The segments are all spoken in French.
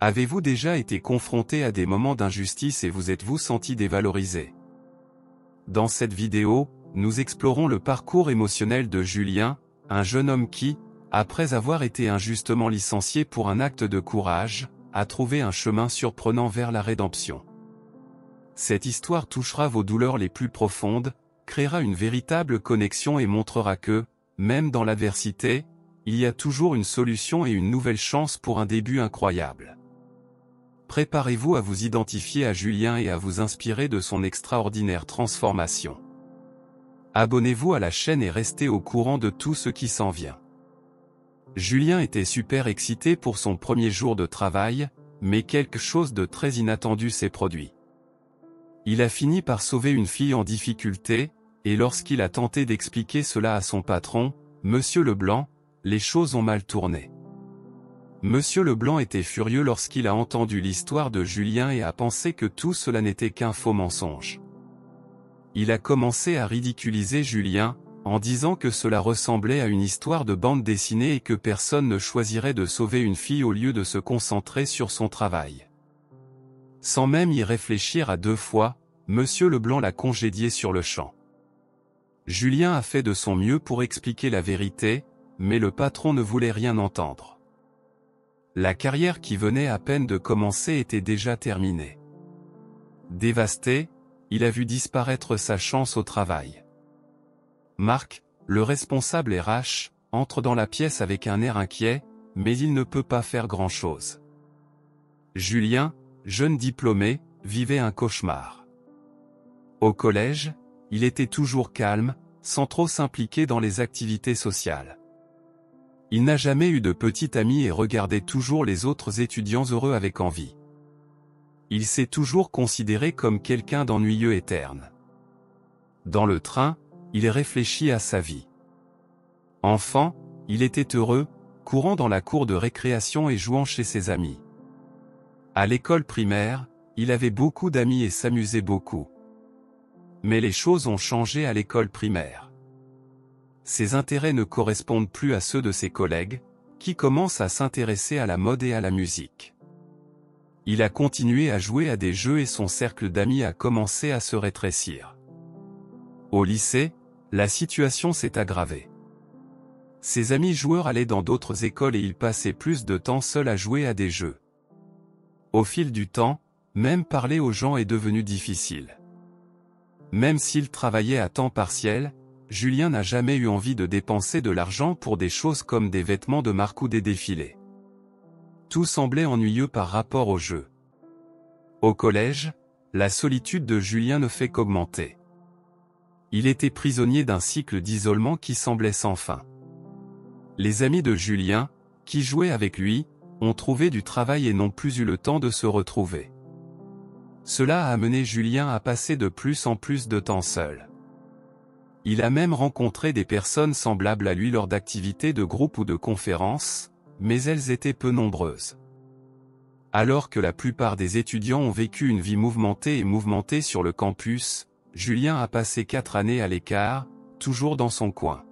Avez-vous déjà été confronté à des moments d'injustice et vous êtes-vous senti dévalorisé? Dans cette vidéo, nous explorons le parcours émotionnel de Julien, un jeune homme qui, après avoir été injustement licencié pour un acte de courage, a trouvé un chemin surprenant vers la rédemption. Cette histoire touchera vos douleurs les plus profondes, créera une véritable connexion et montrera que, même dans l'adversité, il y a toujours une solution et une nouvelle chance pour un début incroyable. Préparez-vous à vous identifier à Julien et à vous inspirer de son extraordinaire transformation. Abonnez-vous à la chaîne et restez au courant de tout ce qui s'en vient. Julien était super excité pour son premier jour de travail, mais quelque chose de très inattendu s'est produit. Il a fini par sauver une fille en difficulté, et lorsqu'il a tenté d'expliquer cela à son patron, Monsieur Leblanc, les choses ont mal tourné. Monsieur Leblanc était furieux lorsqu'il a entendu l'histoire de Julien et a pensé que tout cela n'était qu'un faux mensonge. Il a commencé à ridiculiser Julien, en disant que cela ressemblait à une histoire de bande dessinée et que personne ne choisirait de sauver une fille au lieu de se concentrer sur son travail. Sans même y réfléchir à deux fois, Monsieur Leblanc l'a congédié sur le champ. Julien a fait de son mieux pour expliquer la vérité, mais le patron ne voulait rien entendre. La carrière qui venait à peine de commencer était déjà terminée. Dévasté, il a vu disparaître sa chance au travail. Marc, le responsable RH, entre dans la pièce avec un air inquiet, mais il ne peut pas faire grand-chose. Julien, jeune diplômé, vivait un cauchemar. Au collège, il était toujours calme, sans trop s'impliquer dans les activités sociales. Il n'a jamais eu de petit ami et regardait toujours les autres étudiants heureux avec envie. Il s'est toujours considéré comme quelqu'un d'ennuyeux et terne. Dans le train, il réfléchit à sa vie. Enfant, il était heureux, courant dans la cour de récréation et jouant chez ses amis. À l'école primaire, il avait beaucoup d'amis et s'amusait beaucoup. Mais les choses ont changé à l'école primaire. Ses intérêts ne correspondent plus à ceux de ses collègues, qui commencent à s'intéresser à la mode et à la musique. Il a continué à jouer à des jeux et son cercle d'amis a commencé à se rétrécir. Au lycée, la situation s'est aggravée. Ses amis joueurs allaient dans d'autres écoles et il passait plus de temps seul à jouer à des jeux. Au fil du temps, même parler aux gens est devenu difficile. Même s'il travaillait à temps partiel, Julien n'a jamais eu envie de dépenser de l'argent pour des choses comme des vêtements de marque ou des défilés. Tout semblait ennuyeux par rapport au jeu. Au collège, la solitude de Julien ne fait qu'augmenter. Il était prisonnier d'un cycle d'isolement qui semblait sans fin. Les amis de Julien, qui jouaient avec lui, ont trouvé du travail et n'ont plus eu le temps de se retrouver. Cela a amené Julien à passer de plus en plus de temps seul. Il a même rencontré des personnes semblables à lui lors d'activités de groupe ou de conférences, mais elles étaient peu nombreuses. Alors que la plupart des étudiants ont vécu une vie mouvementée sur le campus, Julien a passé 4 années à l'écart, toujours dans son coin.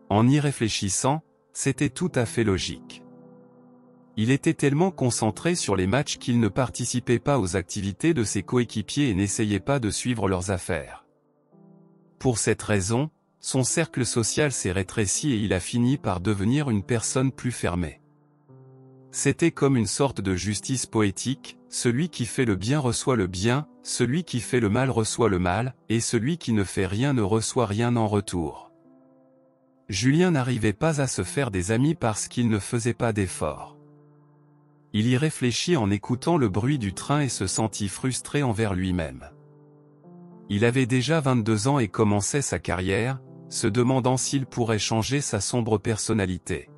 En y réfléchissant, c'était tout à fait logique. Il était tellement concentré sur les matchs qu'il ne participait pas aux activités de ses coéquipiers et n'essayait pas de suivre leurs affaires. Pour cette raison, son cercle social s'est rétréci et il a fini par devenir une personne plus fermée. C'était comme une sorte de justice poétique, celui qui fait le bien reçoit le bien, celui qui fait le mal reçoit le mal, et celui qui ne fait rien ne reçoit rien en retour. Julien n'arrivait pas à se faire des amis parce qu'il ne faisait pas d'efforts. Il y réfléchit en écoutant le bruit du train et se sentit frustré envers lui-même. Il avait déjà 22 ans et commençait sa carrière, se demandant s'il pourrait changer sa sombre personnalité.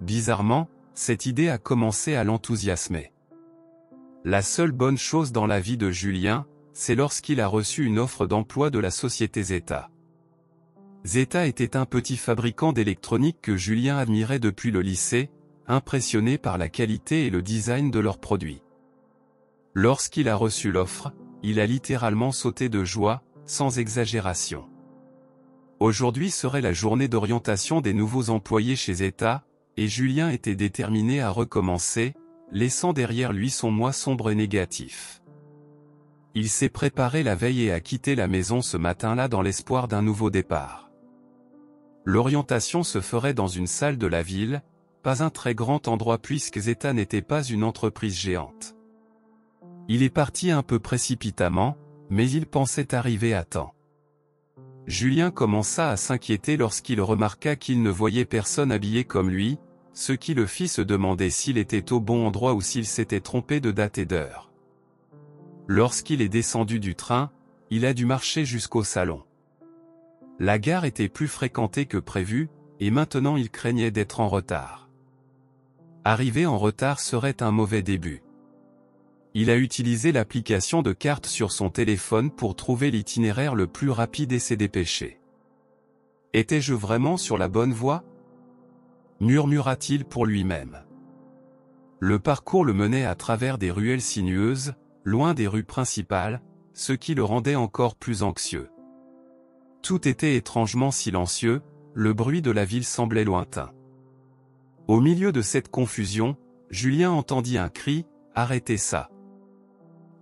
Bizarrement, cette idée a commencé à l'enthousiasmer. La seule bonne chose dans la vie de Julien, c'est lorsqu'il a reçu une offre d'emploi de la société Zeta. Zeta était un petit fabricant d'électronique que Julien admirait depuis le lycée, impressionné par la qualité et le design de leurs produits. Lorsqu'il a reçu l'offre, il a littéralement sauté de joie, sans exagération. Aujourd'hui serait la journée d'orientation des nouveaux employés chez Zeta, et Julien était déterminé à recommencer, laissant derrière lui son moi sombre et négatif. Il s'est préparé la veille et a quitté la maison ce matin-là dans l'espoir d'un nouveau départ. L'orientation se ferait dans une salle de la ville, pas un très grand endroit puisque Zeta n'était pas une entreprise géante. Il est parti un peu précipitamment, mais il pensait arriver à temps. Julien commença à s'inquiéter lorsqu'il remarqua qu'il ne voyait personne habillé comme lui, ce qui le fit se demander s'il était au bon endroit ou s'il s'était trompé de date et d'heure. Lorsqu'il est descendu du train, il a dû marcher jusqu'au salon. La gare était plus fréquentée que prévu, et maintenant il craignait d'être en retard. Arriver en retard serait un mauvais début. Il a utilisé l'application de carte sur son téléphone pour trouver l'itinéraire le plus rapide et s'est dépêché. « Étais-je vraiment sur la bonne voie ?» murmura-t-il pour lui-même. Le parcours le menait à travers des ruelles sinueuses, loin des rues principales, ce qui le rendait encore plus anxieux. Tout était étrangement silencieux, le bruit de la ville semblait lointain. Au milieu de cette confusion, Julien entendit un cri, « Arrêtez ça !»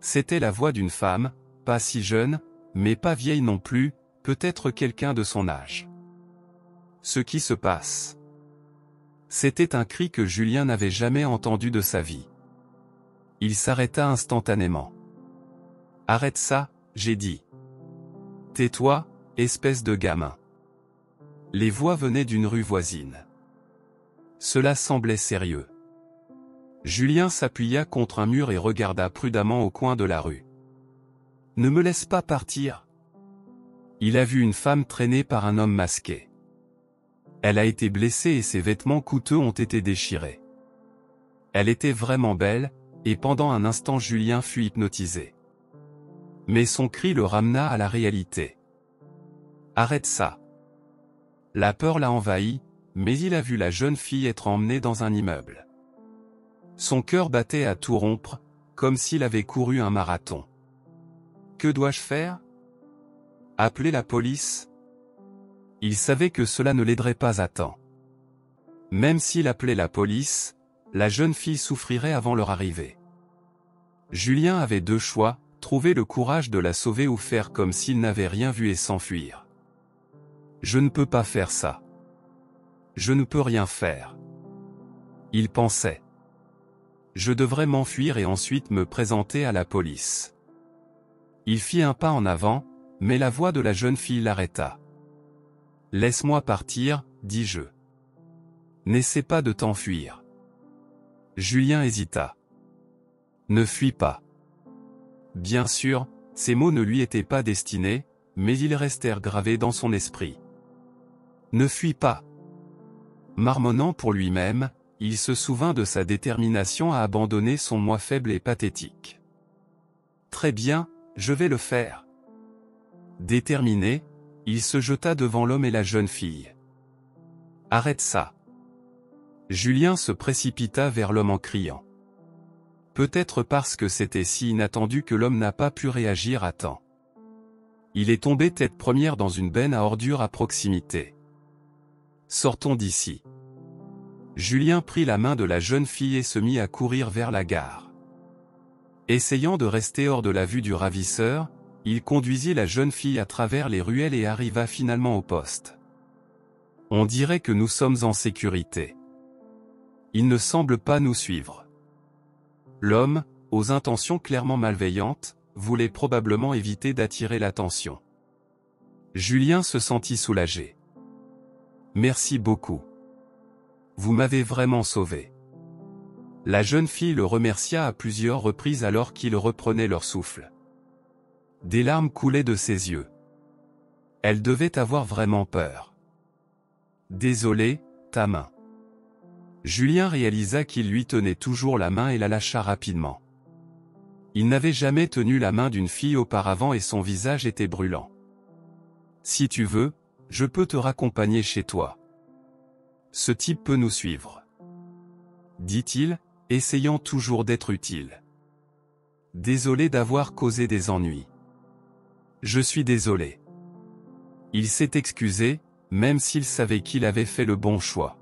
C'était la voix d'une femme, pas si jeune, mais pas vieille non plus, peut-être quelqu'un de son âge. Ce qui se passe. C'était un cri que Julien n'avait jamais entendu de sa vie. Il s'arrêta instantanément. « Arrête ça, j'ai dit. Tais-toi, espèce de gamin. » Les voix venaient d'une rue voisine. Cela semblait sérieux. Julien s'appuya contre un mur et regarda prudemment au coin de la rue. « Ne me laisse pas partir !» Il a vu une femme traînée par un homme masqué. Elle a été blessée et ses vêtements coûteux ont été déchirés. Elle était vraiment belle, et pendant un instant Julien fut hypnotisé. Mais son cri le ramena à la réalité. « Arrête ça !» La peur l'a envahi, mais il a vu la jeune fille être emmenée dans un immeuble. Son cœur battait à tout rompre, comme s'il avait couru un marathon. Que dois-je faire? Appeler la police? Il savait que cela ne l'aiderait pas à temps. Même s'il appelait la police, la jeune fille souffrirait avant leur arrivée. Julien avait deux choix, trouver le courage de la sauver ou faire comme s'il n'avait rien vu et s'enfuir. Je ne peux pas faire ça. Je ne peux rien faire. Il pensait. Je devrais m'enfuir et ensuite me présenter à la police. Il fit un pas en avant, mais la voix de la jeune fille l'arrêta. « Laisse-moi partir, dis-je. N'essaie pas de t'enfuir. » Julien hésita. « Ne fuis pas. » Bien sûr, ces mots ne lui étaient pas destinés, mais ils restèrent gravés dans son esprit. « Ne fuis pas. » Marmonnant pour lui-même, il se souvint de sa détermination à abandonner son moi faible et pathétique. « Très bien, je vais le faire. » Déterminé, il se jeta devant l'homme et la jeune fille. « Arrête ça !» Julien se précipita vers l'homme en criant. Peut-être parce que c'était si inattendu que l'homme n'a pas pu réagir à temps. Il est tombé tête première dans une benne à ordures à proximité. « Sortons d'ici. » Julien prit la main de la jeune fille et se mit à courir vers la gare. Essayant de rester hors de la vue du ravisseur, il conduisit la jeune fille à travers les ruelles et arriva finalement au poste. On dirait que nous sommes en sécurité. Il ne semble pas nous suivre. L'homme, aux intentions clairement malveillantes, voulait probablement éviter d'attirer l'attention. Julien se sentit soulagé. « Merci beaucoup. Vous m'avez vraiment sauvé. » La jeune fille le remercia à plusieurs reprises alors qu'ils reprenaient leur souffle. Des larmes coulaient de ses yeux. Elle devait avoir vraiment peur. « Désolé, ta main. » Julien réalisa qu'il lui tenait toujours la main et la lâcha rapidement. Il n'avait jamais tenu la main d'une fille auparavant et son visage était brûlant. « Si tu veux, je peux te raccompagner chez toi. Ce type peut nous suivre. » dit-il, essayant toujours d'être utile. « Désolé d'avoir causé des ennuis. »« Je suis désolé. » Il s'est excusé, même s'il savait qu'il avait fait le bon choix.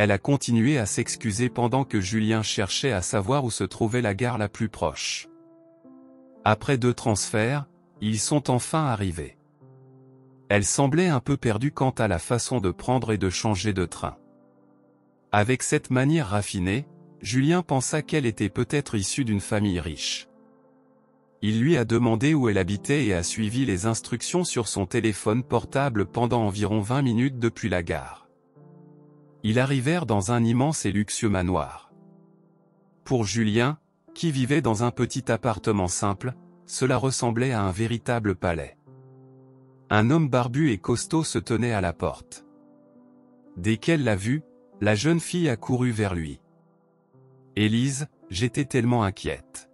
Elle a continué à s'excuser pendant que Julien cherchait à savoir où se trouvait la gare la plus proche. Après 2 transferts, ils sont enfin arrivés. Elle semblait un peu perdue quant à la façon de prendre et de changer de train. Avec cette manière raffinée, Julien pensa qu'elle était peut-être issue d'une famille riche. Il lui a demandé où elle habitait et a suivi les instructions sur son téléphone portable pendant environ 20 minutes depuis la gare. Ils arrivèrent dans un immense et luxueux manoir. Pour Julien, qui vivait dans un petit appartement simple, cela ressemblait à un véritable palais. Un homme barbu et costaud se tenait à la porte. Dès qu'elle l'a vu, la jeune fille a couru vers lui. « Élise, j'étais tellement inquiète.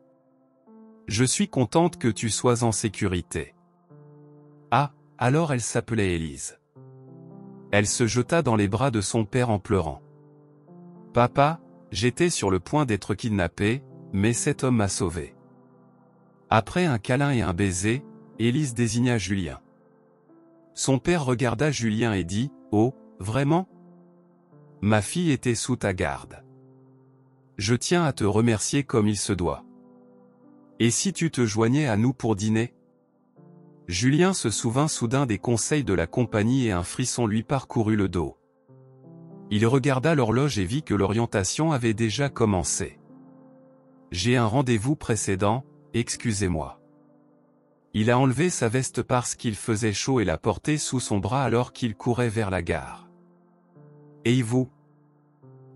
Je suis contente que tu sois en sécurité. » Ah, alors elle s'appelait Élise. Elle se jeta dans les bras de son père en pleurant. « Papa, j'étais sur le point d'être kidnappée, mais cet homme m'a sauvée. » Après un câlin et un baiser, Élise désigna Julien. Son père regarda Julien et dit « Oh, vraiment ? Ma fille était sous ta garde. Je tiens à te remercier comme il se doit. Et si tu te joignais à nous pour dîner ?» Julien se souvint soudain des conseils de la compagnie et un frisson lui parcourut le dos. Il regarda l'horloge et vit que l'orientation avait déjà commencé. « J'ai un rendez-vous précédent, excusez-moi. » Il a enlevé sa veste parce qu'il faisait chaud et l'a portée sous son bras alors qu'il courait vers la gare. « Et vous ?»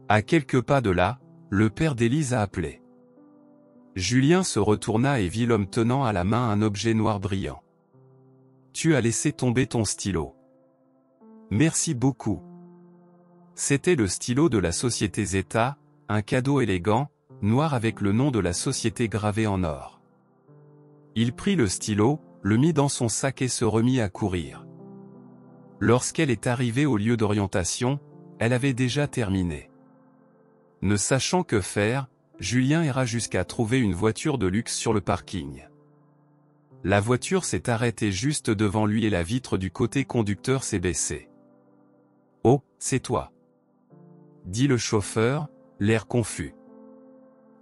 À quelques pas de là, le père d'Élise a appelé. Julien se retourna et vit l'homme tenant à la main un objet noir brillant. « Tu as laissé tomber ton stylo. Merci beaucoup. » C'était le stylo de la société Zeta, un cadeau élégant, noir avec le nom de la société gravé en or. Il prit le stylo, le mit dans son sac et se remit à courir. Lorsqu'elle est arrivée au lieu d'orientation, elle avait déjà terminé. Ne sachant que faire, Julien ira jusqu'à trouver une voiture de luxe sur le parking. La voiture s'est arrêtée juste devant lui et la vitre du côté conducteur s'est baissée. « Oh, c'est toi !» dit le chauffeur, l'air confus.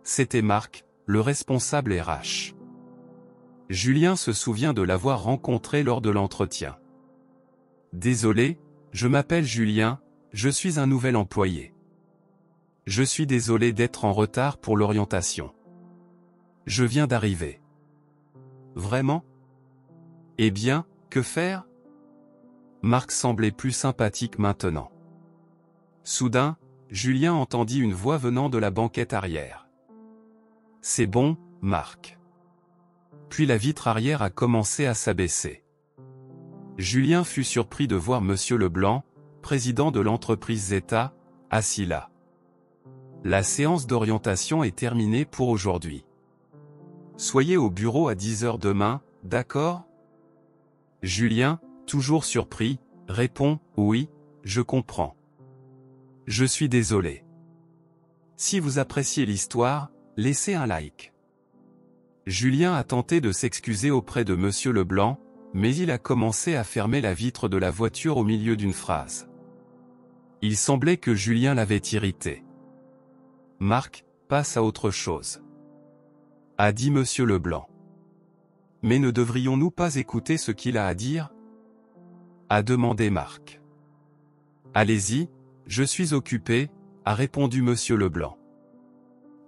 C'était Marc, le responsable RH. Julien se souvient de l'avoir rencontré lors de l'entretien. « Désolé, je m'appelle Julien, je suis un nouvel employé. Je suis désolé d'être en retard pour l'orientation. Je viens d'arriver. » Vraiment ? Eh bien, que faire ? Marc semblait plus sympathique maintenant. Soudain, Julien entendit une voix venant de la banquette arrière. « C'est bon, Marc. » Puis la vitre arrière a commencé à s'abaisser. Julien fut surpris de voir Monsieur Leblanc, président de l'entreprise Zeta, assis là. La séance d'orientation est terminée pour aujourd'hui. Soyez au bureau à 10 h demain, d'accord ? Julien, toujours surpris, répond « Oui, je comprends. Je suis désolé. » Si vous appréciez l'histoire, laissez un like. Julien a tenté de s'excuser auprès de Monsieur Leblanc, mais il a commencé à fermer la vitre de la voiture au milieu d'une phrase. Il semblait que Julien l'avait irrité. « Marc, passe à autre chose. » a dit Monsieur Leblanc. « Mais ne devrions-nous pas écouter ce qu'il a à dire ?» a demandé Marc. « Allez-y, je suis occupé, » a répondu Monsieur Leblanc.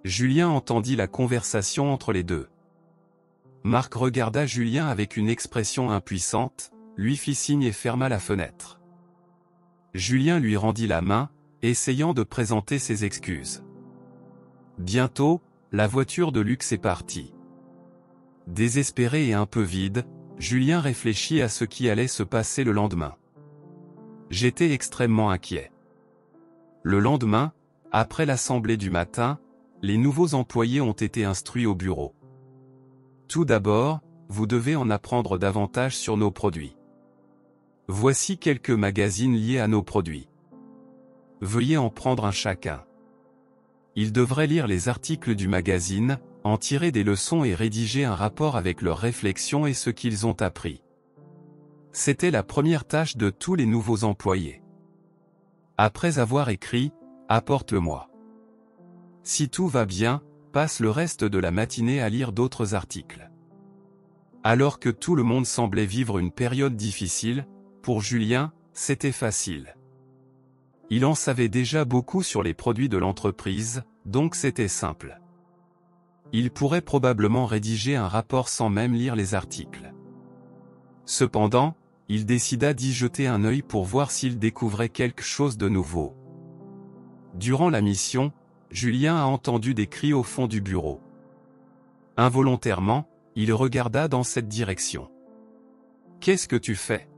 Julien entendit la conversation entre les deux. Marc regarda Julien avec une expression impuissante, lui fit signe et ferma la fenêtre. Julien lui rendit la main, essayant de présenter ses excuses. Bientôt, la voiture de luxe est partie. Désespéré et un peu vide, Julien réfléchit à ce qui allait se passer le lendemain. J'étais extrêmement inquiet. Le lendemain, après l'assemblée du matin, les nouveaux employés ont été instruits au bureau. Tout d'abord, vous devez en apprendre davantage sur nos produits. Voici quelques magazines liés à nos produits. Veuillez en prendre un chacun. Ils devraient lire les articles du magazine, en tirer des leçons et rédiger un rapport avec leurs réflexions et ce qu'ils ont appris. C'était la première tâche de tous les nouveaux employés. Après avoir écrit, apporte-le-moi. Si tout va bien, passe le reste de la matinée à lire d'autres articles. Alors que tout le monde semblait vivre une période difficile, pour Julien, c'était facile. Il en savait déjà beaucoup sur les produits de l'entreprise, donc c'était simple. Il pourrait probablement rédiger un rapport sans même lire les articles. Cependant, il décida d'y jeter un œil pour voir s'il découvrait quelque chose de nouveau. Durant la mission, Julien a entendu des cris au fond du bureau. Involontairement, il regarda dans cette direction. « Qu'est-ce que tu fais ?»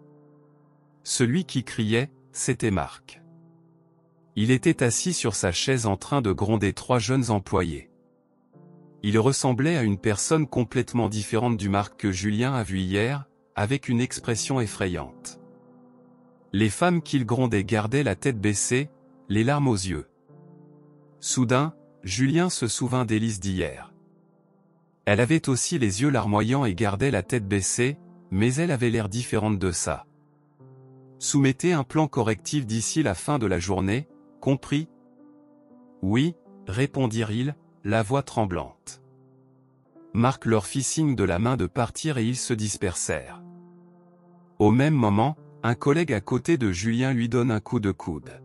Celui qui criait, c'était Marc. Il était assis sur sa chaise en train de gronder 3 jeunes employés. Il ressemblait à une personne complètement différente du Marc que Julien a vu hier, avec une expression effrayante. Les femmes qu'il grondait gardaient la tête baissée, les larmes aux yeux. Soudain, Julien se souvint d'Élise d'hier. Elle avait aussi les yeux larmoyants et gardait la tête baissée, mais elle avait l'air différente de ça. Soumettez un plan correctif d'ici la fin de la journée, compris ? Oui, répondirent-ils, la voix tremblante. Marc leur fit signe de la main de partir et ils se dispersèrent. Au même moment, un collègue à côté de Julien lui donne un coup de coude.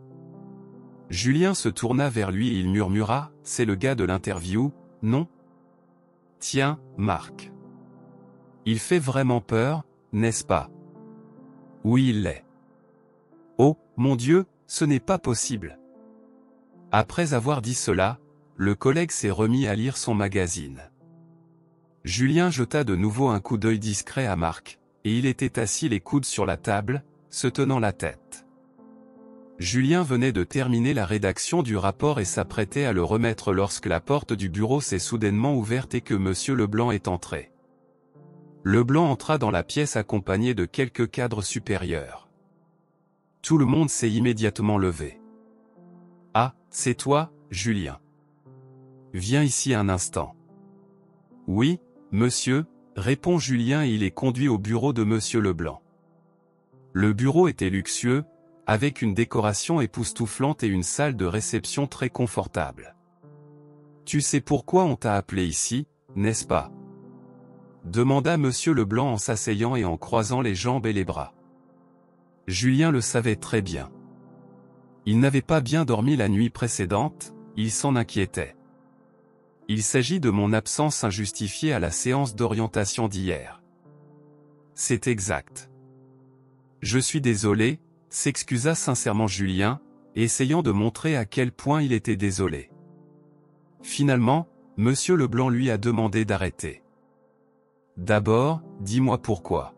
Julien se tourna vers lui et il murmura, « C'est le gars de l'interview, non ? Tiens, Marc. Il fait vraiment peur, n'est-ce pas ? Oui, il l'est. Oh, mon Dieu, ce n'est pas possible. » Après avoir dit cela, le collègue s'est remis à lire son magazine. Julien jeta de nouveau un coup d'œil discret à Marc, et il était assis les coudes sur la table, se tenant la tête. Julien venait de terminer la rédaction du rapport et s'apprêtait à le remettre lorsque la porte du bureau s'est soudainement ouverte et que Monsieur Leblanc est entré. Leblanc entra dans la pièce accompagné de quelques cadres supérieurs. Tout le monde s'est immédiatement levé. « Ah, c'est toi, Julien. Viens ici un instant. » « Oui, monsieur, » répond Julien et il est conduit au bureau de Monsieur Leblanc. Le bureau était luxueux, avec une décoration époustouflante et une salle de réception très confortable. « Tu sais pourquoi on t'a appelé ici, n'est-ce pas ?» demanda Monsieur Leblanc en s'asseyant et en croisant les jambes et les bras. Julien le savait très bien. Il n'avait pas bien dormi la nuit précédente, il s'en inquiétait. Il s'agit de mon absence injustifiée à la séance d'orientation d'hier. C'est exact. Je suis désolé, s'excusa sincèrement Julien, essayant de montrer à quel point il était désolé. Finalement, Monsieur Leblanc lui a demandé d'arrêter. D'abord, dis-moi pourquoi.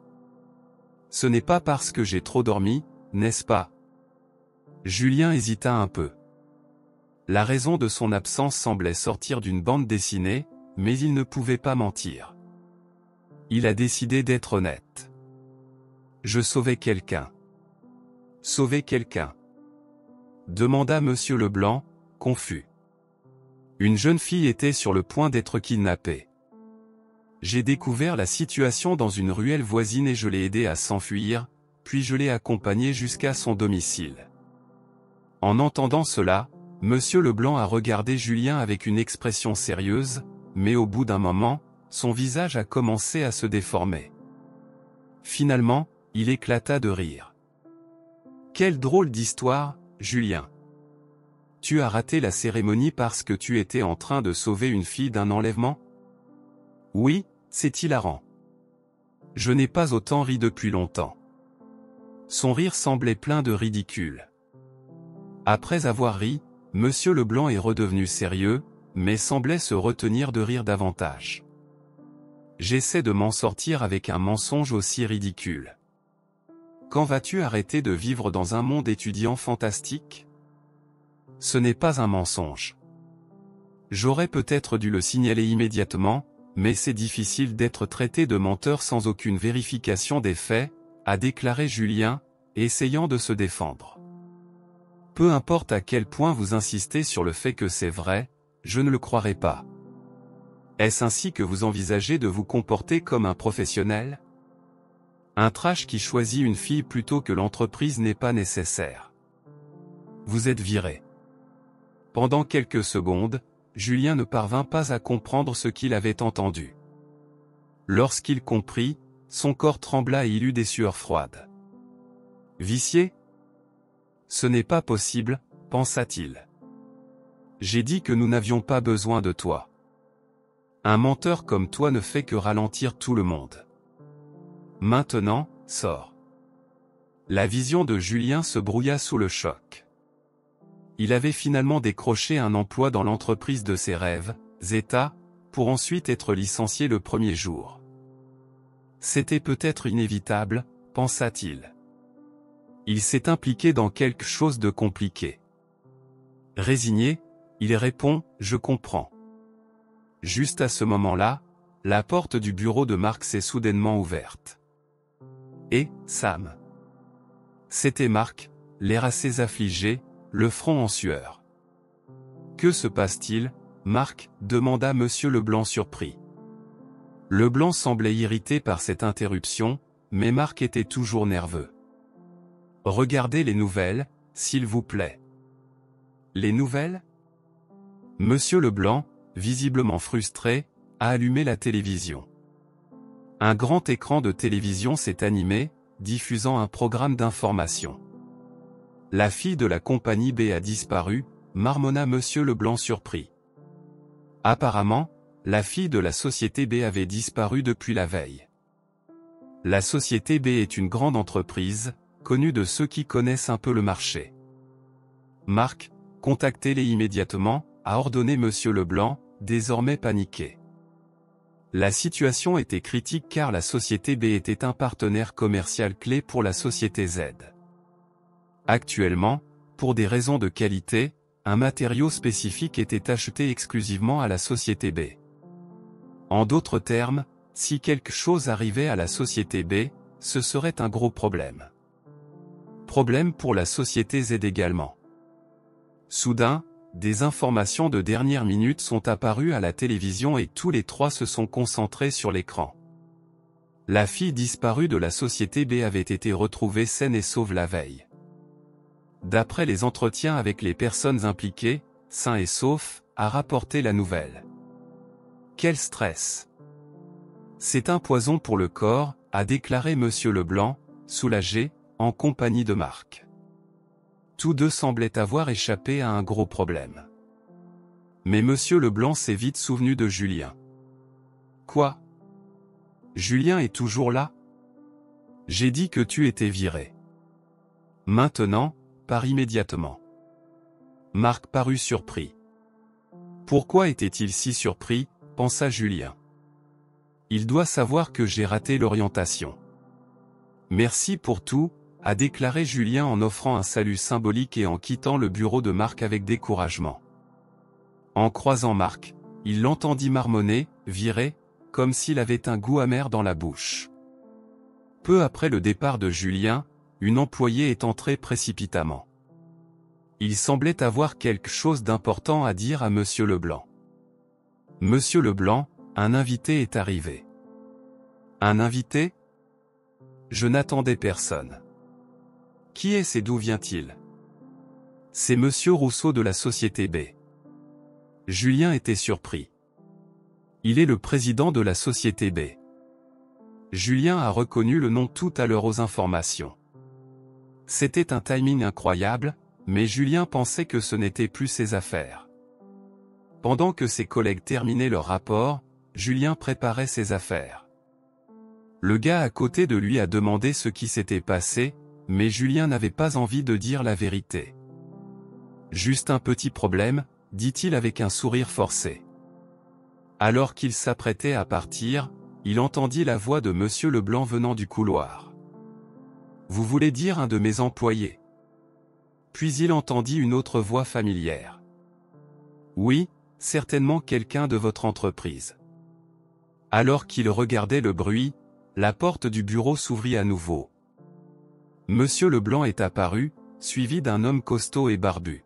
Ce n'est pas parce que j'ai trop dormi, n'est-ce pas ? Julien hésita un peu. La raison de son absence semblait sortir d'une bande dessinée, mais il ne pouvait pas mentir. Il a décidé d'être honnête. Je sauvais quelqu'un. Sauver quelqu'un ? Demanda Monsieur Leblanc, confus. Une jeune fille était sur le point d'être kidnappée. J'ai découvert la situation dans une ruelle voisine et je l'ai aidée à s'enfuir, puis je l'ai accompagnée jusqu'à son domicile. En entendant cela, Monsieur Leblanc a regardé Julien avec une expression sérieuse, mais au bout d'un moment, son visage a commencé à se déformer. Finalement, il éclata de rire. « Quelle drôle d'histoire, Julien. Tu as raté la cérémonie parce que tu étais en train de sauver une fille d'un enlèvement ? Oui, c'est hilarant. Je n'ai pas autant ri depuis longtemps. » Son rire semblait plein de ridicule. Après avoir ri, Monsieur Leblanc est redevenu sérieux, mais semblait se retenir de rire davantage. J'essaie de m'en sortir avec un mensonge aussi ridicule. Quand vas-tu arrêter de vivre dans un monde étudiant fantastique ? Ce n'est pas un mensonge. J'aurais peut-être dû le signaler immédiatement, mais c'est difficile d'être traité de menteur sans aucune vérification des faits, a déclaré Julien, essayant de se défendre. Peu importe à quel point vous insistez sur le fait que c'est vrai, je ne le croirai pas. Est-ce ainsi que vous envisagez de vous comporter comme un professionnel ? Un trash qui choisit une fille plutôt que l'entreprise n'est pas nécessaire. Vous êtes viré. Pendant quelques secondes, Julien ne parvint pas à comprendre ce qu'il avait entendu. Lorsqu'il comprit, son corps trembla et il eut des sueurs froides. Vicié? Ce n'est pas possible, pensa-t-il. J'ai dit que nous n'avions pas besoin de toi. Un menteur comme toi ne fait que ralentir tout le monde. Maintenant, sors. La vision de Julien se brouilla sous le choc. Il avait finalement décroché un emploi dans l'entreprise de ses rêves, Zeta, pour ensuite être licencié le premier jour. C'était peut-être inévitable, pensa-t-il. Il s'est impliqué dans quelque chose de compliqué. Résigné, il répond « Je comprends ». Juste à ce moment-là, la porte du bureau de Marc s'est soudainement ouverte. Et, Sam. C'était Marc, l'air assez affligé, le front en sueur. Que se passe-t-il, Marc? Demanda Monsieur Leblanc surpris. Leblanc semblait irrité par cette interruption, mais Marc était toujours nerveux. Regardez les nouvelles, s'il vous plaît. Les nouvelles? Monsieur Leblanc, visiblement frustré, a allumé la télévision. Un grand écran de télévision s'est animé, diffusant un programme d'information. La fille de la compagnie B a disparu, marmonna Monsieur Leblanc surpris. Apparemment, la fille de la société B avait disparu depuis la veille. La société B est une grande entreprise, connue de ceux qui connaissent un peu le marché. Marc, contactez-les immédiatement, a ordonné Monsieur Leblanc, désormais paniqué. La situation était critique car la société B était un partenaire commercial clé pour la société Z. Actuellement, pour des raisons de qualité, un matériau spécifique était acheté exclusivement à la société B. En d'autres termes, si quelque chose arrivait à la société B, ce serait un gros problème. Problème pour la société Z également. Soudain, des informations de dernière minute sont apparues à la télévision et tous les trois se sont concentrés sur l'écran. La fille disparue de la société B avait été retrouvée saine et sauve la veille. D'après les entretiens avec les personnes impliquées, sain et sauf, a rapporté la nouvelle. Quel stress! C'est un poison pour le corps, a déclaré Monsieur Leblanc, soulagé, en compagnie de Marc. Tous deux semblaient avoir échappé à un gros problème. Mais Monsieur Leblanc s'est vite souvenu de Julien. Quoi? Julien est toujours là? J'ai dit que tu étais viré. Maintenant, pars immédiatement. Marc parut surpris. Pourquoi était-il si surpris, pensa Julien. Il doit savoir que j'ai raté l'orientation. Merci pour tout, a déclaré Julien en offrant un salut symbolique et en quittant le bureau de Marc avec découragement. En croisant Marc, il l'entendit marmonner, viré, comme s'il avait un goût amer dans la bouche. Peu après le départ de Julien, une employée est entrée précipitamment. Il semblait avoir quelque chose d'important à dire à Monsieur Leblanc. Monsieur Leblanc, un invité est arrivé. Un invité? Je n'attendais personne. Qui est-ce et d'où vient-il? C'est Monsieur Rousseau de la société B. Julien était surpris. Il est le président de la société B. Julien a reconnu le nom tout à l'heure aux informations. C'était un timing incroyable, mais Julien pensait que ce n'était plus ses affaires. Pendant que ses collègues terminaient leur rapport, Julien préparait ses affaires. Le gars à côté de lui a demandé ce qui s'était passé, mais Julien n'avait pas envie de dire la vérité. Juste un petit problème, dit-il avec un sourire forcé. Alors qu'il s'apprêtait à partir, il entendit la voix de Monsieur Leblanc venant du couloir. Vous voulez dire un de mes employés? Puis il entendit une autre voix familière. Oui, certainement quelqu'un de votre entreprise. Alors qu'il regardait le bruit, la porte du bureau s'ouvrit à nouveau. Monsieur Leblanc est apparu, suivi d'un homme costaud et barbu.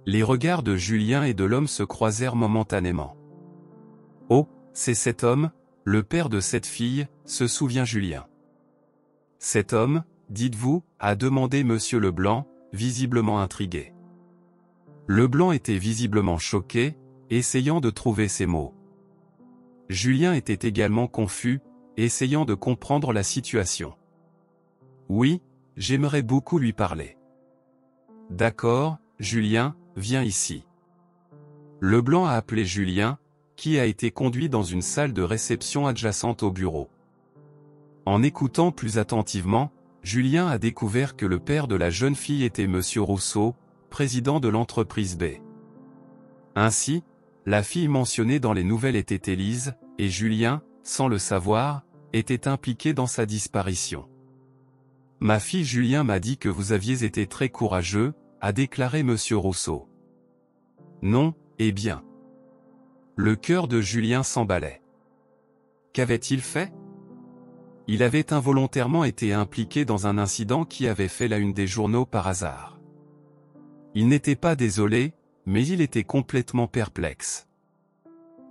Les regards de Julien et de l'homme se croisèrent momentanément. Oh, c'est cet homme, le père de cette fille, se souvient Julien. Cet homme, dites-vous, a demandé Monsieur Leblanc, visiblement intrigué. Leblanc était visiblement choqué, essayant de trouver ses mots. Julien était également confus, essayant de comprendre la situation. Oui, j'aimerais beaucoup lui parler. D'accord, Julien, viens ici. Leblanc a appelé Julien, qui a été conduit dans une salle de réception adjacente au bureau. En écoutant plus attentivement, Julien a découvert que le père de la jeune fille était Monsieur Rousseau, président de l'entreprise B. Ainsi, la fille mentionnée dans les nouvelles était Élise, et Julien, sans le savoir, était impliqué dans sa disparition. « Ma fille Julien m'a dit que vous aviez été très courageux », a déclaré Monsieur Rousseau. « Non, eh bien. » Le cœur de Julien s'emballait. Qu'avait-il fait? Il avait involontairement été impliqué dans un incident qui avait fait la une des journaux par hasard. Il n'était pas désolé, mais il était complètement perplexe.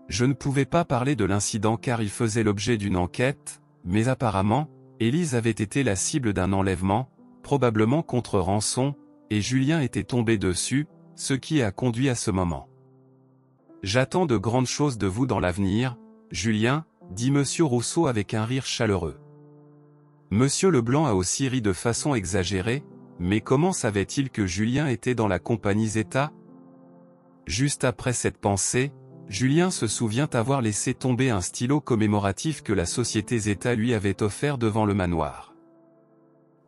Je ne pouvais pas parler de l'incident car il faisait l'objet d'une enquête, mais apparemment, Élise avait été la cible d'un enlèvement, probablement contre rançon, et Julien était tombé dessus, ce qui a conduit à ce moment. J'attends de grandes choses de vous dans l'avenir, Julien, dit Monsieur Rousseau avec un rire chaleureux. Monsieur Leblanc a aussi ri de façon exagérée, mais comment savait-il que Julien était dans la compagnie Zeta? Juste après cette pensée, Julien se souvient avoir laissé tomber un stylo commémoratif que la société Zeta lui avait offert devant le manoir.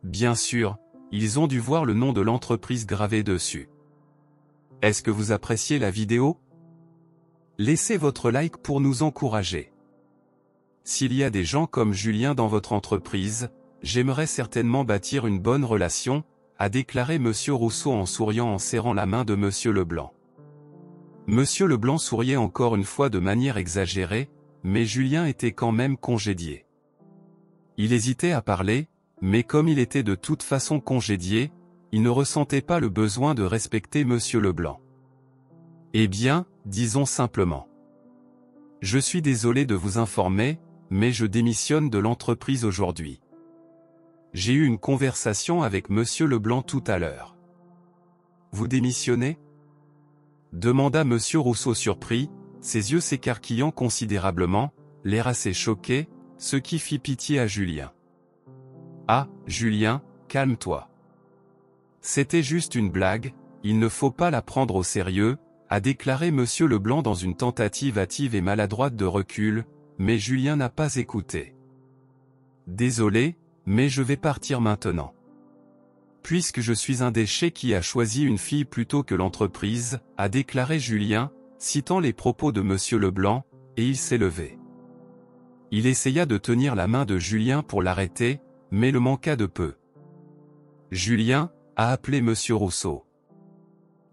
Bien sûr, ils ont dû voir le nom de l'entreprise gravé dessus. Est-ce que vous appréciez la vidéo? Laissez votre like pour nous encourager. S'il y a des gens comme Julien dans votre entreprise, j'aimerais certainement bâtir une bonne relation, a déclaré Monsieur Rousseau en souriant en serrant la main de Monsieur Leblanc. Monsieur Leblanc souriait encore une fois de manière exagérée, mais Julien était quand même congédié. Il hésitait à parler, mais comme il était de toute façon congédié, il ne ressentait pas le besoin de respecter Monsieur Leblanc. Eh bien, disons simplement. Je suis désolé de vous informer, mais je démissionne de l'entreprise aujourd'hui. J'ai eu une conversation avec Monsieur Leblanc tout à l'heure. Vous démissionnez? Demanda Monsieur Rousseau surpris, ses yeux s'écarquillant considérablement, l'air assez choqué, ce qui fit pitié à Julien. Ah, Julien, calme-toi. C'était juste une blague, il ne faut pas la prendre au sérieux, a déclaré Monsieur Leblanc dans une tentative hâtive et maladroite de recul, mais Julien n'a pas écouté. Désolé, mais je vais partir maintenant. Puisque je suis un déchet qui a choisi une fille plutôt que l'entreprise, a déclaré Julien, citant les propos de Monsieur Leblanc, et il s'est levé. Il essaya de tenir la main de Julien pour l'arrêter, mais le manqua de peu. Julien, a appelé Monsieur Rousseau.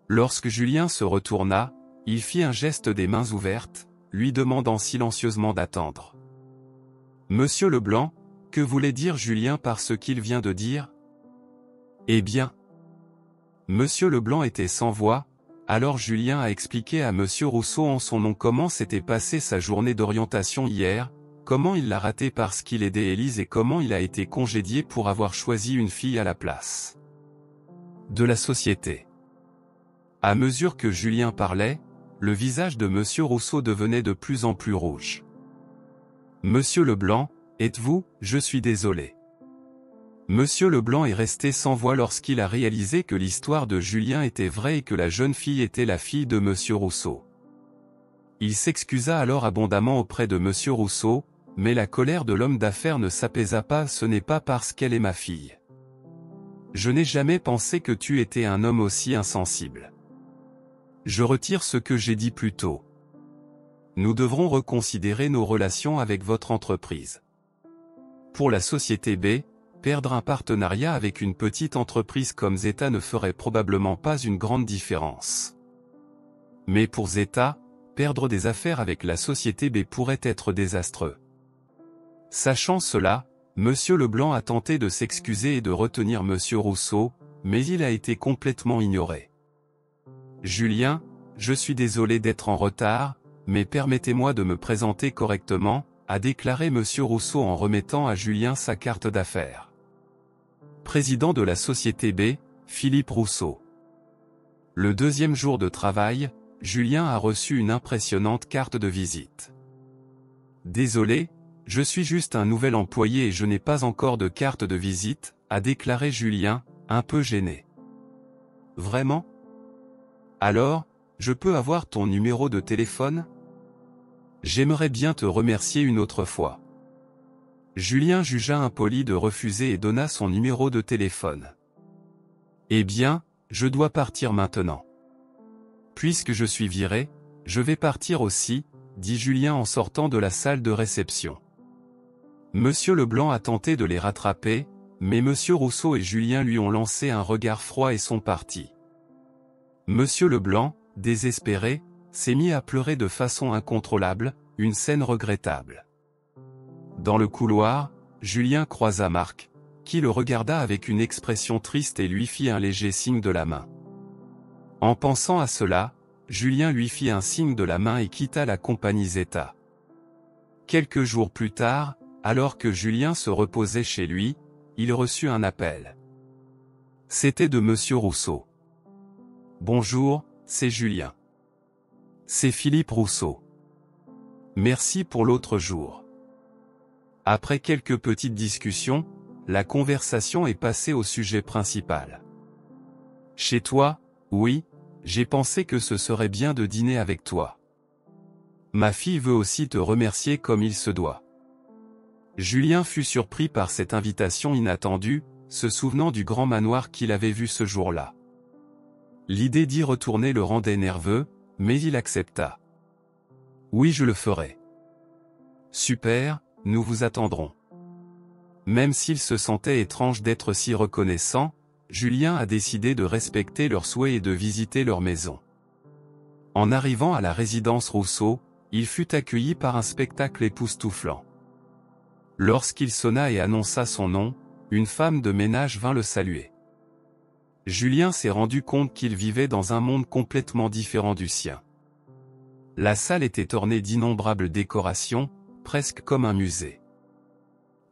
Lorsque Julien se retourna, il fit un geste des mains ouvertes, lui demandant silencieusement d'attendre. Monsieur Leblanc, que voulait dire Julien par ce qu'il vient de dire? Eh bien. Monsieur Leblanc était sans voix, alors Julien a expliqué à Monsieur Rousseau en son nom comment s'était passée sa journée d'orientation hier, comment il l'a ratée parce qu'il aidait Élise et comment il a été congédié pour avoir choisi une fille à la place de la société. À mesure que Julien parlait, le visage de Monsieur Rousseau devenait de plus en plus rouge. Monsieur Leblanc, êtes-vous? Je suis désolé. Monsieur Leblanc est resté sans voix lorsqu'il a réalisé que l'histoire de Julien était vraie et que la jeune fille était la fille de Monsieur Rousseau. Il s'excusa alors abondamment auprès de Monsieur Rousseau, mais la colère de l'homme d'affaires ne s'apaisa pas. Ce n'est pas parce qu'elle est ma fille. Je n'ai jamais pensé que tu étais un homme aussi insensible. Je retire ce que j'ai dit plus tôt. Nous devrons reconsidérer nos relations avec votre entreprise. Pour la société B, perdre un partenariat avec une petite entreprise comme Zeta ne ferait probablement pas une grande différence. Mais pour Zeta, perdre des affaires avec la société B pourrait être désastreux. Sachant cela, Monsieur Leblanc a tenté de s'excuser et de retenir Monsieur Rousseau, mais il a été complètement ignoré. Julien, je suis désolé d'être en retard, mais permettez-moi de me présenter correctement, a déclaré Monsieur Rousseau en remettant à Julien sa carte d'affaires. Président de la société B, Philippe Rousseau. Le deuxième jour de travail, Julien a reçu une impressionnante carte de visite. Désolé, je suis juste un nouvel employé et je n'ai pas encore de carte de visite, a déclaré Julien, un peu gêné. Vraiment? Alors, je peux avoir ton numéro de téléphone? J'aimerais bien te remercier une autre fois. Julien jugea impoli de refuser et donna son numéro de téléphone. Eh bien, je dois partir maintenant. Puisque je suis viré, je vais partir aussi, dit Julien en sortant de la salle de réception. Monsieur Leblanc a tenté de les rattraper, mais Monsieur Rousseau et Julien lui ont lancé un regard froid et sont partis. Monsieur Leblanc, désespéré, s'est mis à pleurer de façon incontrôlable, une scène regrettable. Dans le couloir, Julien croisa Marc, qui le regarda avec une expression triste et lui fit un léger signe de la main. En pensant à cela, Julien lui fit un signe de la main et quitta la compagnie Zeta. Quelques jours plus tard, alors que Julien se reposait chez lui, il reçut un appel. C'était de Monsieur Rousseau. « Bonjour, c'est Julien. »« C'est Philippe Rousseau. Merci pour l'autre jour. » Après quelques petites discussions, la conversation est passée au sujet principal. « Chez toi, oui, j'ai pensé que ce serait bien de dîner avec toi. Ma fille veut aussi te remercier comme il se doit. » Julien fut surpris par cette invitation inattendue, se souvenant du grand manoir qu'il avait vu ce jour-là. L'idée d'y retourner le rendait nerveux, mais il accepta. « Oui, je le ferai. »« Super, nous vous attendrons. » Même s'il se sentait étrange d'être si reconnaissant, Julien a décidé de respecter leurs souhaits et de visiter leur maison. En arrivant à la résidence Rousseau, il fut accueilli par un spectacle époustouflant. Lorsqu'il sonna et annonça son nom, une femme de ménage vint le saluer. Julien s'est rendu compte qu'il vivait dans un monde complètement différent du sien. La salle était ornée d'innombrables décorations, presque comme un musée.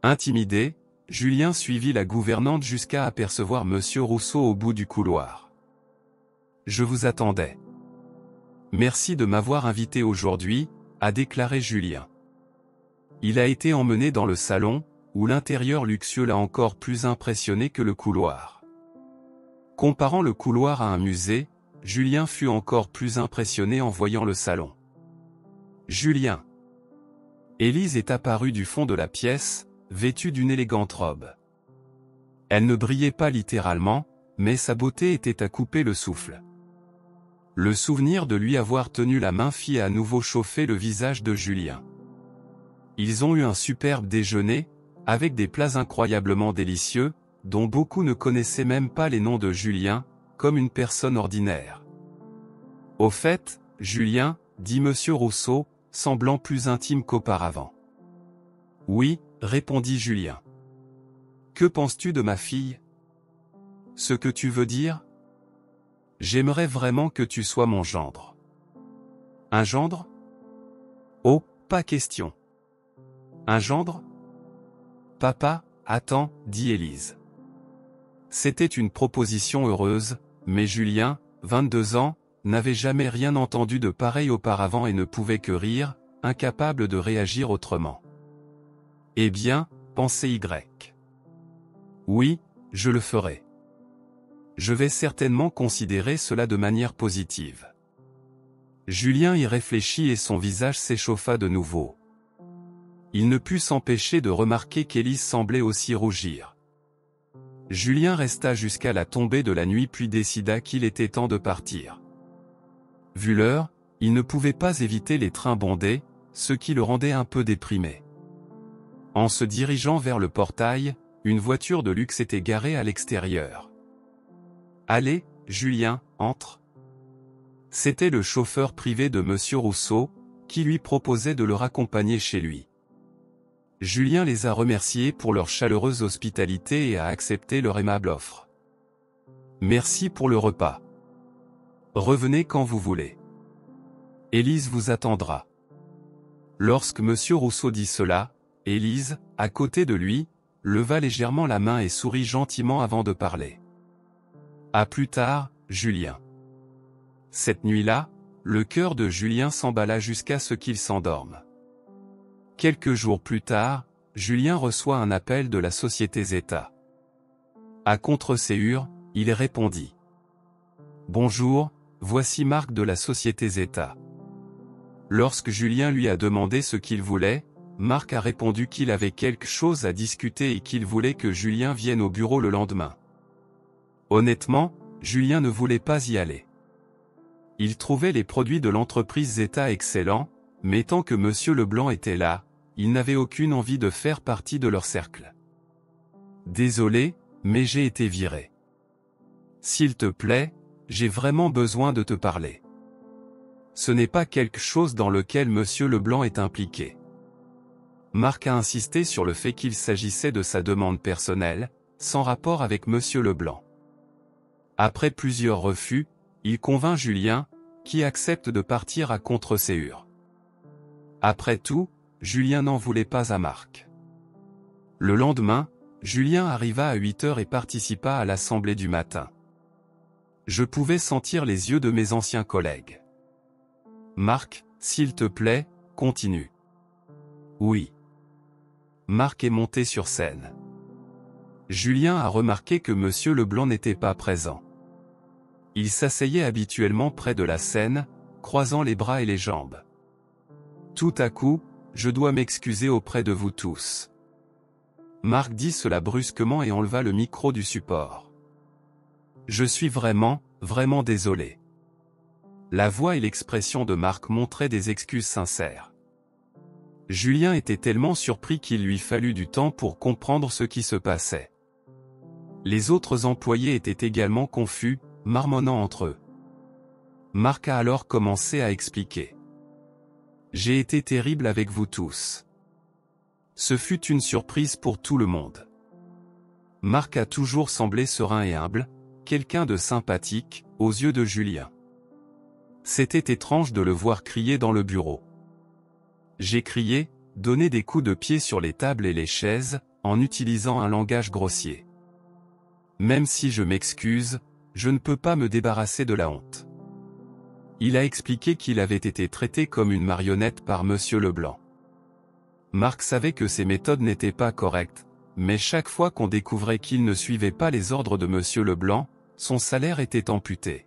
Intimidé, Julien suivit la gouvernante jusqu'à apercevoir Monsieur Rousseau au bout du couloir. « Je vous attendais. Merci de m'avoir invité aujourd'hui, » a déclaré Julien. Il a été emmené dans le salon, où l'intérieur luxueux l'a encore plus impressionné que le couloir. Comparant le couloir à un musée, Julien fut encore plus impressionné en voyant le salon. « Julien !» Élise est apparue du fond de la pièce, vêtue d'une élégante robe. Elle ne brillait pas littéralement, mais sa beauté était à couper le souffle. Le souvenir de lui avoir tenu la main fit à nouveau chauffer le visage de Julien. Ils ont eu un superbe déjeuner, avec des plats incroyablement délicieux, dont beaucoup ne connaissaient même pas les noms de Julien, comme une personne ordinaire. « Au fait, Julien, » dit Monsieur Rousseau, semblant plus intime qu'auparavant. « Oui, » répondit Julien. « Que penses-tu de ma fille? »« Ce que tu veux dire? »« J'aimerais vraiment que tu sois mon gendre. »« Un gendre? »« Oh, pas question. »« Un gendre? »« Papa, attends, » dit Élise. C'était une proposition heureuse, mais Julien, 22 ans, n'avait jamais rien entendu de pareil auparavant et ne pouvait que rire, incapable de réagir autrement. « Eh bien, pensez Y. Oui, je le ferai. Je vais certainement considérer cela de manière positive. » Julien y réfléchit et son visage s'échauffa de nouveau. Il ne put s'empêcher de remarquer qu'Élise semblait aussi rougir. Julien resta jusqu'à la tombée de la nuit puis décida qu'il était temps de partir. Vu l'heure, il ne pouvait pas éviter les trains bondés, ce qui le rendait un peu déprimé. En se dirigeant vers le portail, une voiture de luxe était garée à l'extérieur. « Allez, Julien, entre. » C'était le chauffeur privé de Monsieur Rousseau, qui lui proposait de le raccompagner chez lui. Julien les a remerciés pour leur chaleureuse hospitalité et a accepté leur aimable offre. « Merci pour le repas. Revenez quand vous voulez. Élise vous attendra. » Lorsque Monsieur Rousseau dit cela, Élise, à côté de lui, leva légèrement la main et sourit gentiment avant de parler. « À plus tard, Julien. » Cette nuit-là, le cœur de Julien s'emballa jusqu'à ce qu'il s'endorme. Quelques jours plus tard, Julien reçoit un appel de la société Zeta. À contre-séhure, il répondit. « Bonjour, voici Marc de la société Zeta. » Lorsque Julien lui a demandé ce qu'il voulait, Marc a répondu qu'il avait quelque chose à discuter et qu'il voulait que Julien vienne au bureau le lendemain. Honnêtement, Julien ne voulait pas y aller. Il trouvait les produits de l'entreprise Zeta excellents, mais tant que Monsieur Leblanc était là, il n'avait aucune envie de faire partie de leur cercle. « Désolé, mais j'ai été viré. S'il te plaît, j'ai vraiment besoin de te parler. » Ce n'est pas quelque chose dans lequel Monsieur Leblanc est impliqué. Marc a insisté sur le fait qu'il s'agissait de sa demande personnelle, sans rapport avec Monsieur Leblanc. Après plusieurs refus, il convainc Julien, qui accepte de partir à contre-séhure. Après tout, Julien n'en voulait pas à Marc. Le lendemain, Julien arriva à 8 h et participa à l'assemblée du matin. Je pouvais sentir les yeux de mes anciens collègues. « Marc, s'il te plaît, continue. » « Oui. » Marc est monté sur scène. Julien a remarqué que Monsieur Leblanc n'était pas présent. Il s'asseyait habituellement près de la scène, croisant les bras et les jambes. Tout à coup, je dois m'excuser auprès de vous tous. Marc dit cela brusquement et enleva le micro du support. Je suis vraiment désolé. La voix et l'expression de Marc montraient des excuses sincères. Julien était tellement surpris qu'il lui fallut du temps pour comprendre ce qui se passait. Les autres employés étaient également confus, marmonnant entre eux. Marc a alors commencé à expliquer. « J'ai été terrible avec vous tous. Ce fut une surprise pour tout le monde. » Marc a toujours semblé serein et humble, quelqu'un de sympathique, aux yeux de Julien. C'était étrange de le voir crier dans le bureau. J'ai crié, donné des coups de pied sur les tables et les chaises, en utilisant un langage grossier. Même si je m'excuse, je ne peux pas me débarrasser de la honte. Il a expliqué qu'il avait été traité comme une marionnette par Monsieur Leblanc. Marc savait que ses méthodes n'étaient pas correctes, mais chaque fois qu'on découvrait qu'il ne suivait pas les ordres de Monsieur Leblanc, son salaire était amputé.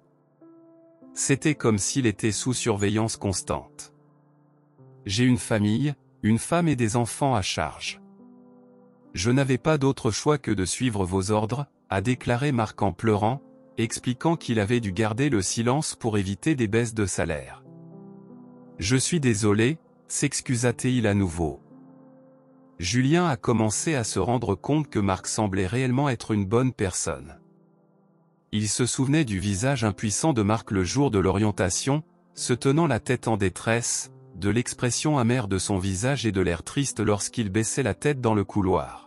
C'était comme s'il était sous surveillance constante. J'ai une famille, une femme et des enfants à charge. Je n'avais pas d'autre choix que de suivre vos ordres, a déclaré Marc en pleurant, expliquant qu'il avait dû garder le silence pour éviter des baisses de salaire. Je suis désolé, s'excusa-t-il à nouveau. Julien a commencé à se rendre compte que Marc semblait réellement être une bonne personne. Il se souvenait du visage impuissant de Marc le jour de l'orientation, se tenant la tête en détresse, de l'expression amère de son visage et de l'air triste lorsqu'il baissait la tête dans le couloir.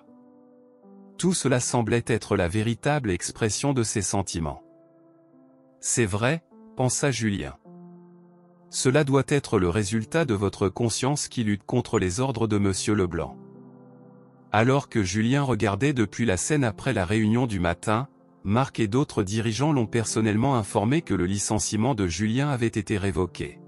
Tout cela semblait être la véritable expression de ses sentiments. C'est vrai, pensa Julien. Cela doit être le résultat de votre conscience qui lutte contre les ordres de Monsieur Leblanc. Alors que Julien regardait depuis la scène après la réunion du matin, Marc et d'autres dirigeants l'ont personnellement informé que le licenciement de Julien avait été révoqué.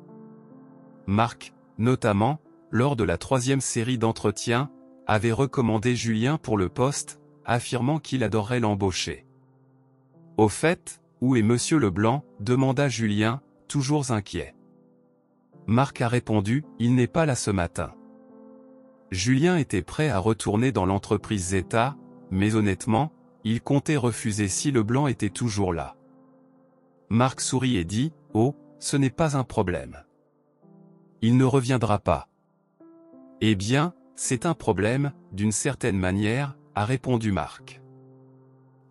Marc, notamment, lors de la 3e série d'entretiens, avait recommandé Julien pour le poste, affirmant qu'il adorerait l'embaucher. « Au fait, où est Monsieur Leblanc ?» demanda Julien, toujours inquiet. Marc a répondu « Il n'est pas là ce matin. » Julien était prêt à retourner dans l'entreprise Zeta, mais honnêtement, il comptait refuser si Leblanc était toujours là. Marc sourit et dit « Oh, ce n'est pas un problème. Il ne reviendra pas. » « Eh bien, c'est un problème, d'une certaine manière, » a répondu Marc.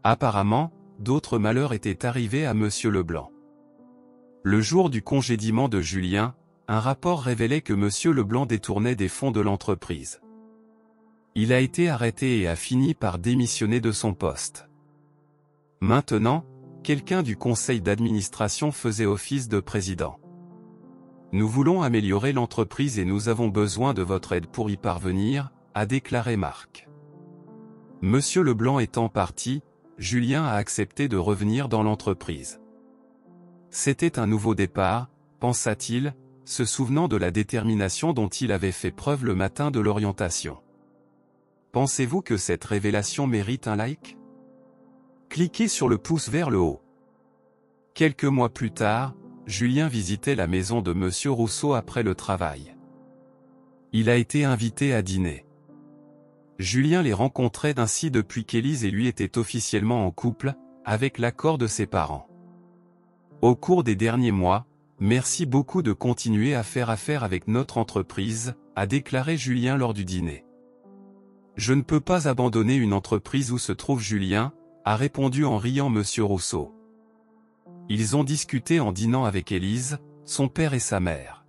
Apparemment, d'autres malheurs étaient arrivés à Monsieur Leblanc. Le jour du congédiement de Julien, un rapport révélait que Monsieur Leblanc détournait des fonds de l'entreprise. Il a été arrêté et a fini par démissionner de son poste. Maintenant, quelqu'un du conseil d'administration faisait office de président. Nous voulons améliorer l'entreprise et nous avons besoin de votre aide pour y parvenir, a déclaré Marc. Monsieur Leblanc étant parti, Julien a accepté de revenir dans l'entreprise. C'était un nouveau départ, pensa-t-il, se souvenant de la détermination dont il avait fait preuve le matin de l'orientation. Pensez-vous que cette révélation mérite un like? Cliquez sur le pouce vers le haut. Quelques mois plus tard, Julien visitait la maison de Monsieur Rousseau après le travail. Il a été invité à dîner. Julien les rencontrait ainsi depuis qu'Élise et lui étaient officiellement en couple, avec l'accord de ses parents. Au cours des derniers mois, merci beaucoup de continuer à faire affaire avec notre entreprise, a déclaré Julien lors du dîner. Je ne peux pas abandonner une entreprise où se trouve Julien, a répondu en riant Monsieur Rousseau. Ils ont discuté en dînant avec Élise, son père et sa mère.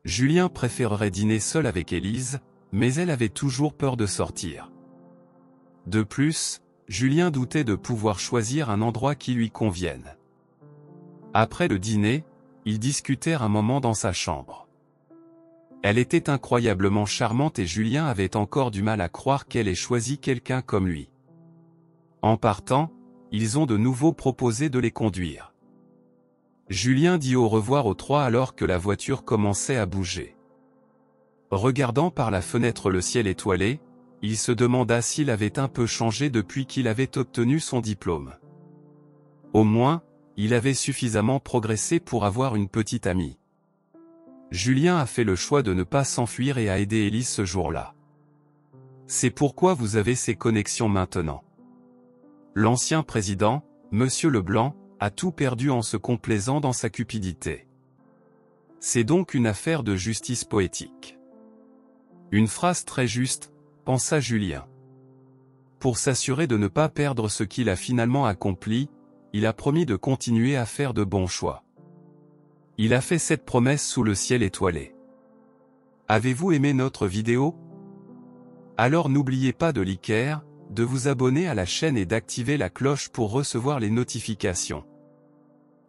Julien préférerait dîner seul avec Élise, mais elle avait toujours peur de sortir. De plus, Julien doutait de pouvoir choisir un endroit qui lui convienne. Après le dîner, ils discutèrent un moment dans sa chambre. Elle était incroyablement charmante et Julien avait encore du mal à croire qu'elle ait choisi quelqu'un comme lui. En partant, ils ont de nouveau proposé de les conduire. Julien dit au revoir aux trois alors que la voiture commençait à bouger. Regardant par la fenêtre le ciel étoilé, il se demanda s'il avait un peu changé depuis qu'il avait obtenu son diplôme. Au moins, il avait suffisamment progressé pour avoir une petite amie. Julien a fait le choix de ne pas s'enfuir et a aidé Élise ce jour-là. C'est pourquoi vous avez ces connexions maintenant. L'ancien président, Monsieur Leblanc, a tout perdu en se complaisant dans sa cupidité. C'est donc une affaire de justice poétique. Une phrase très juste, pensa Julien. Pour s'assurer de ne pas perdre ce qu'il a finalement accompli, il a promis de continuer à faire de bons choix. Il a fait cette promesse sous le ciel étoilé. Avez-vous aimé notre vidéo? Alors n'oubliez pas de liker, de vous abonner à la chaîne et d'activer la cloche pour recevoir les notifications.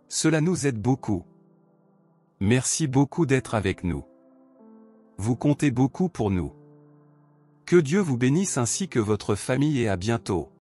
Cela nous aide beaucoup. Merci beaucoup d'être avec nous. Vous comptez beaucoup pour nous. Que Dieu vous bénisse ainsi que votre famille et à bientôt.